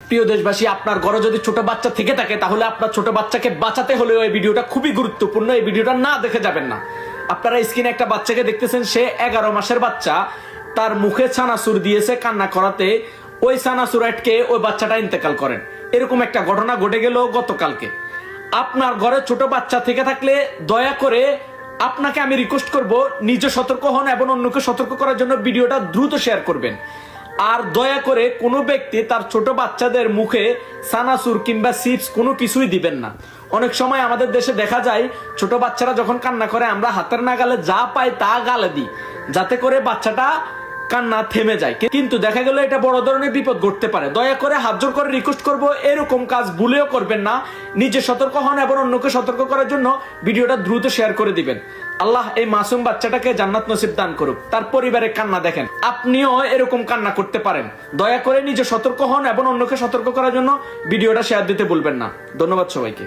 প্রিয় দেশবাসী, আপনার ঘরে যদি ছোট বাচ্চা থেকে থাকে তাহলে আপনার ছোট বাচ্চাকে বাঁচাতে হলেও এই ভিডিওটা খুবই গুরুত্বপূর্ণ। এই ভিডিওটা না দেখে যাবেন না। আপনারা স্ক্রিনে একটা বাচ্চাকে দেখতেছেন, সে 11 মাসের বাচ্চা, তার মুখে ছানাচুর দিয়েছে কান্না করাতে, ওই ছানাচুর আটকে ওই বাচ্চাটা ইন্তেকাল করেন। এরকম একটা ঘটনা ঘটে গেল গতকালকে। আপনার ঘরে ছোট বাচ্চা থেকে থাকলে দয়া করে আপনাকে আমি রিকোয়েস্ট করব, নিজে সতর্ক হন এবং অন্যকে সতর্ক করার জন্য ভিডিওটা দ্রুত শেয়ার করবেন। আর দয়া করে কোনো ব্যক্তি তার ছোট বাচ্চাদের মুখে সানাসুর কিংবা চিপস কোনো কিছুই দিবেন না। অনেক সময় আমাদের দেশে দেখা যায় ছোট বাচ্চারা যখন কান্না করে আমরা হাতের নাগালে যা পাই তা গালে দিই, যাতে করে বাচ্চাটা কান্না থেমে যায়, কিন্তু দেখা গেল এটা বড় ধরনের বিপদ ঘটতে পারে। দয়া করে হাত জোর করে রিকোয়েস্ট করব, এরকম কাজ ভুলেও করবেন না। নিজে সতর্ক হন এবং অন্যকে সতর্ক করার জন্য ভিডিওটা দ্রুত শেয়ার করে দিবেন। আল্লাহ এই মাসুম বাচ্চাটাকে জান্নাত নসিব দান করুক। তার পরিবারের কান্না দেখেন, আপনিও এরকম কান্না করতে পারেন। দয়া করে নিজে সতর্ক হন এবং অন্যকে সতর্ক করার জন্য ভিডিওটা শেয়ার দিতে ভুলবেন না। ধন্যবাদ সবাইকে।